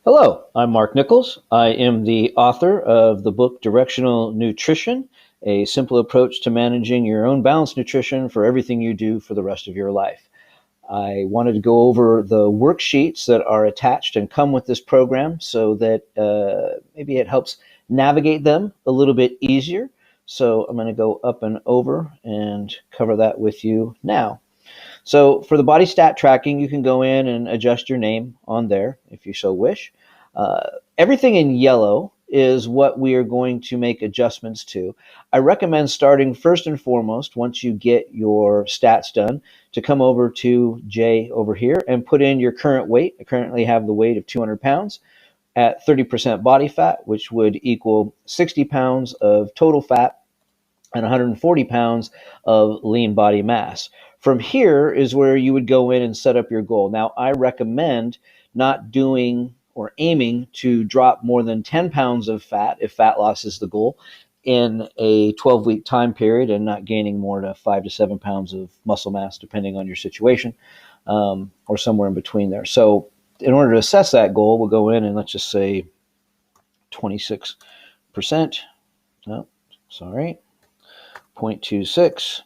Hello, I'm Mark Nichols. I am the author of the book Directional Nutrition, a simple approach to managing your own balanced nutrition for everything you do for the rest of your life. I wanted to go over the worksheets that are attached and come with this program so that maybe it helps navigate them a little bit easier. So I'm going to go up and over and cover that with you now. So for the body stat tracking, you can go in and adjust your name on there if you so wish. Everything in yellow is what we are going to make adjustments to. I recommend starting first and foremost, once you get your stats done, to come over to J over here and put in your current weight. I currently have the weight of 200 pounds at 30% body fat, which would equal 60 pounds of total fat and 140 pounds of lean body mass. From here is where you would go in and set up your goal. Now, I recommend not doing or aiming to drop more than 10 pounds of fat if fat loss is the goal in a 12-week time period, and not gaining more than 5 to 7 pounds of muscle mass, depending on your situation, or somewhere in between there. So in order to assess that goal, we'll go in and let's just say 26%. No, sorry. 0.26,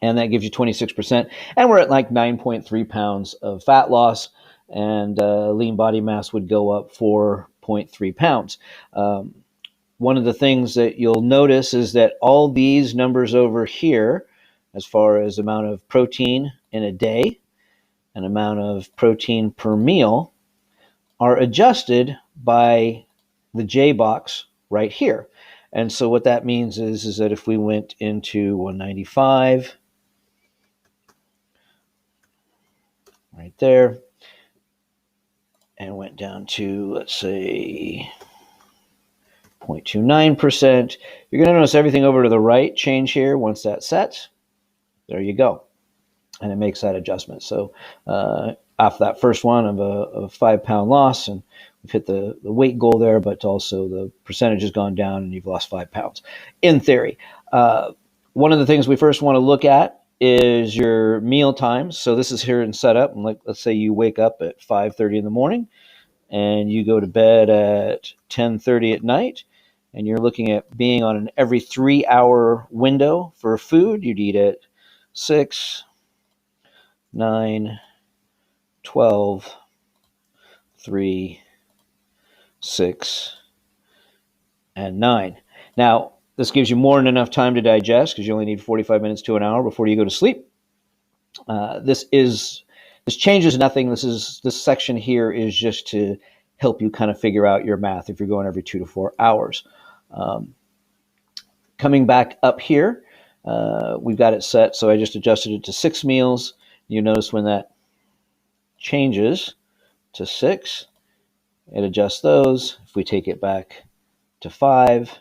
and that gives you 26%, and we're at like 9.3 pounds of fat loss, and lean body mass would go up 4.3 pounds. One of the things that you'll notice is that all these numbers over here, as far as amount of protein in a day and amount of protein per meal, are adjusted by the J box right here. And so what that means is that if we went into 195, right there, and went down to, let's say, 0.29%, you're going to notice everything over to the right change here. Once that's set, there you go. And it makes that adjustment. So off that first one of a 5 pound loss, and we've hit the weight goal there, but also the percentage has gone down and you've lost 5 pounds. In theory, one of the things we first want to look at is your meal times. So this is here in setup. And let's say you wake up at 5:30 in the morning and you go to bed at 10:30 at night, and you're looking at being on an every 3-hour window for food. You'd eat at 6, 9, 12, 3, 6, and 9. Now, this gives you more than enough time to digest because you only need 45 minutes to an hour before you go to sleep. This changes nothing. This section here is just to help you kind of figure out your math if you're going every 2 to 4 hours. Coming back up here, we've got it set, so I just adjusted it to 6 meals. You notice when that changes to 6, it adjusts those. If we take it back to 5,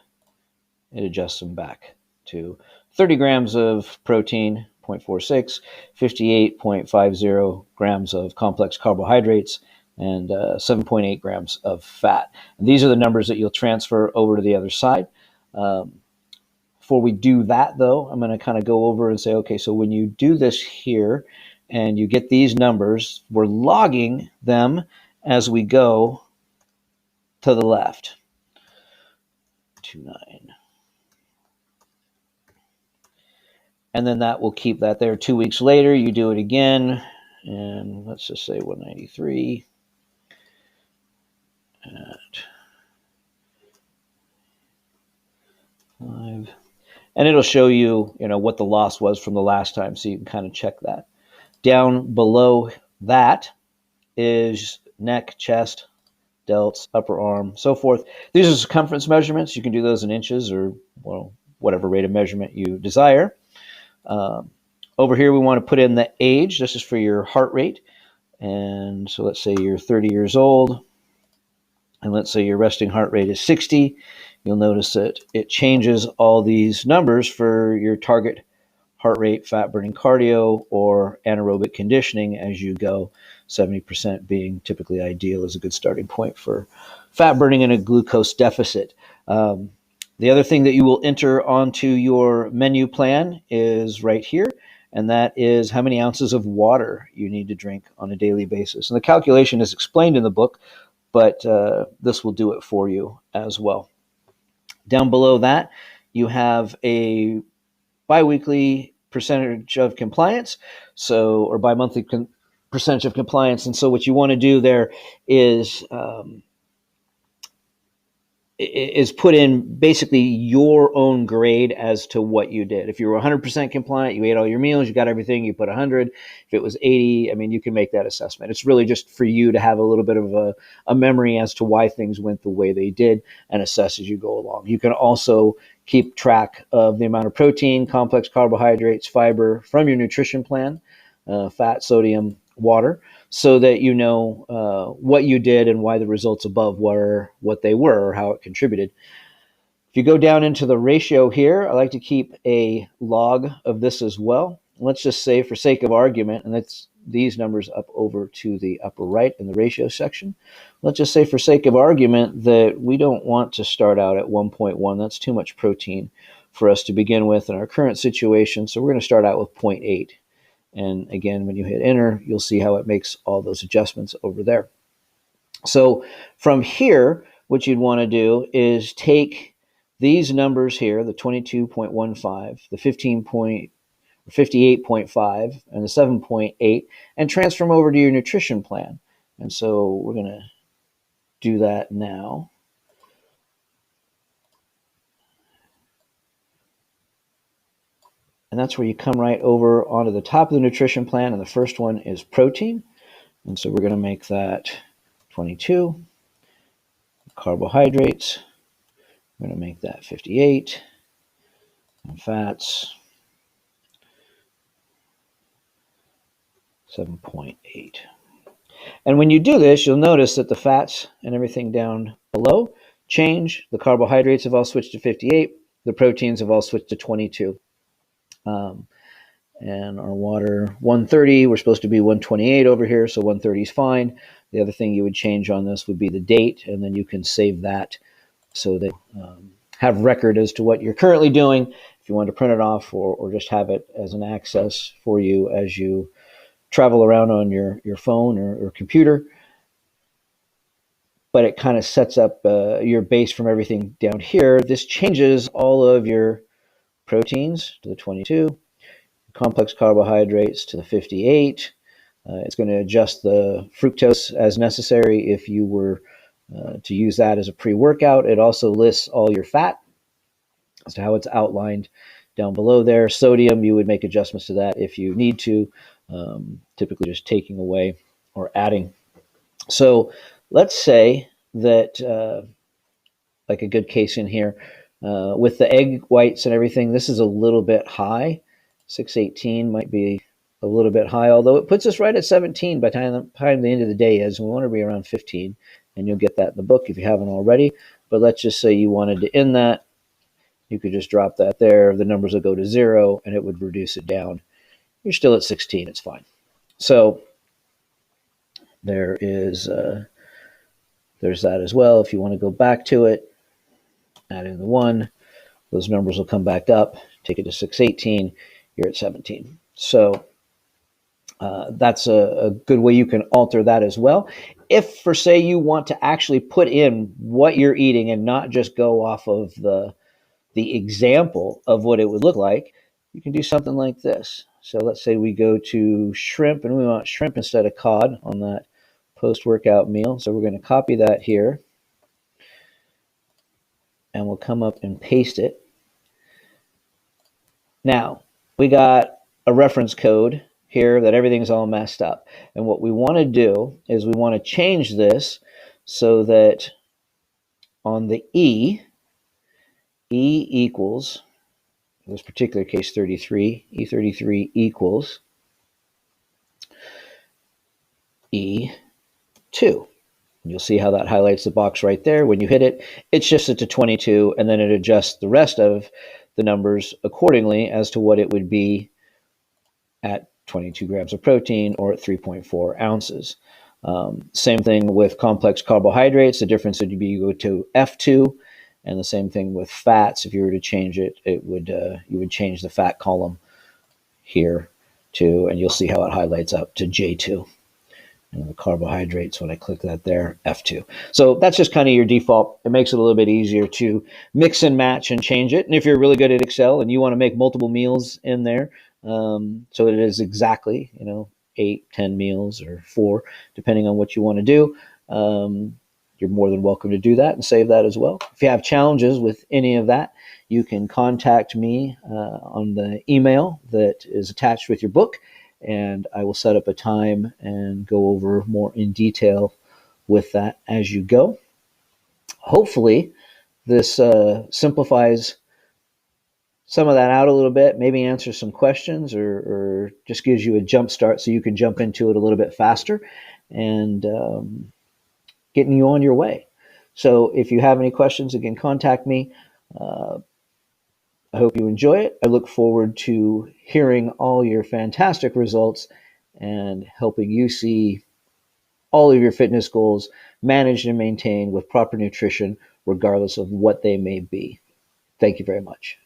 it adjusts them back to 30 grams of protein, 0.46, 58.50 grams of complex carbohydrates, and 7.8 grams of fat. And these are the numbers that you'll transfer over to the other side. Before we do that, though, I'm going to kind of go over and say, okay, so when you do this here and you get these numbers, we're logging them as we go to the left. 29. And then that will keep that there. 2 weeks later, you do it again, and let's just say 193 at 5. And it'll show you, what the loss was from the last time, so you can kind of check that. Down below that is neck, chest, delts, upper arm, so forth. These are circumference measurements. You can do those in inches or, whatever rate of measurement you desire. Over here, we want to put in the age. This is for your heart rate. And so let's say you're 30 years old, and let's say your resting heart rate is 60. You'll notice that it changes all these numbers for your target heart rate, fat burning cardio, or anaerobic conditioning as you go. 70% being typically ideal is a good starting point for fat burning in a glucose deficit. The other thing that you will enter onto your menu plan is right here, and that is how many ounces of water you need to drink on a daily basis. And the calculation is explained in the book, but this will do it for you as well. Down below that, you have a biweekly percentage of compliance, or bi-monthly percentage of compliance. And so what you want to do there is put in basically your own grade as to what you did. If you were 100% compliant, you ate all your meals, you got everything, you put 100. If it was 80, I mean, you can make that assessment. It's really just for you to have a little bit of a memory as to why things went the way they did and assess as you go along. You can also keep track of the amount of protein, complex carbohydrates, fiber from your nutrition plan, fat, sodium, water, so that you know what you did and why the results above were what they were or how it contributed. If you go down into the ratio here, I like to keep a log of this as well. Let's just say, for sake of argument, and that's these numbers up over to the upper right in the ratio section. Let's just say, for sake of argument, that we don't want to start out at 1.1. That's too much protein for us to begin with in our current situation. So we're going to start out with 0.8. And again, when you hit enter, you'll see how it makes all those adjustments over there. So from here, what you'd want to do is take these numbers here, the 22.15, the 58.5, and the 7.8, and transfer them over to your nutrition plan. And so we're going to do that now. And that's where you come right over onto the top of the nutrition plan, and the first one is protein. And so we're going to make that 22. Carbohydrates, we're going to make that 58. And fats, 7.8. And when you do this, you'll notice that the fats and everything down below change. The carbohydrates have all switched to 58. The proteins have all switched to 22. And our water, 130, we're supposed to be 128 over here, so 130 is fine. The other thing you would change on this would be the date, and then you can save that so that have record as to what you're currently doing, if you want to print it off or just have it as an access for you as you travel around on your phone or computer. But it kind of sets up your base from everything down here. This changes all of your proteins to the 22, complex carbohydrates to the 58. It's going to adjust the fructose as necessary if you were to use that as a pre-workout. It also lists all your fat as to how it's outlined down below there. Sodium, you would make adjustments to that if you need to, typically just taking away or adding. So let's say that, like a good case in here, with the egg whites and everything, this is a little bit high. 618 might be a little bit high, although it puts us right at 17 by the time the end of the day is. We want to be around 15, and you'll get that in the book if you haven't already. But let's just say you wanted to end that. You could just drop that there. The numbers will go to 0, and it would reduce it down. You're still at 16. It's fine. So there is there's that as well. If you want to go back to it, add in the 1. Those numbers will come back up. Take it to 618. You're at 17. So that's a good way you can alter that as well. If, for say, you want to actually put in what you're eating and not just go off of the example of what it would look like, you can do something like this. So let's say we go to shrimp, and we want shrimp instead of cod on that post-workout meal. So we're going to copy that here, and we'll come up and paste it. Now, we got a reference code here that everything's all messed up. And what we want to do is we want to change this so that on the E equals, in this particular case, 33, E33 equals E2. And you'll see how that highlights the box right there. When you hit it, it shifts it to 22, and then it adjusts the rest of the numbers accordingly as to what it would be at 22 grams of protein or at 3.4 ounces. Same thing with complex carbohydrates. The difference would be you go to F2, and the same thing with fats. If you were to change it, it would you would change the fat column here to, and you'll see how it highlights up to J2. And the carbohydrates, when I click that there, F2. So that's just kind of your default. It makes it a little bit easier to mix and match and change it. And if you're really good at Excel and you want to make multiple meals in there, so it is exactly, 8, 10 meals or 4, depending on what you want to do, you're more than welcome to do that and save that as well. If you have challenges with any of that, you can contact me on the email that is attached with your book, and I will set up a time and go over more in detail with that as you go. Hopefully, this simplifies some of that out a little bit, maybe answers some questions, or just gives you a jump start so you can jump into it a little bit faster and getting you on your way. So if you have any questions, again, contact me. I hope you enjoy it. I look forward to hearing all your fantastic results and helping you see all of your fitness goals managed and maintained with proper nutrition, regardless of what they may be. Thank you very much.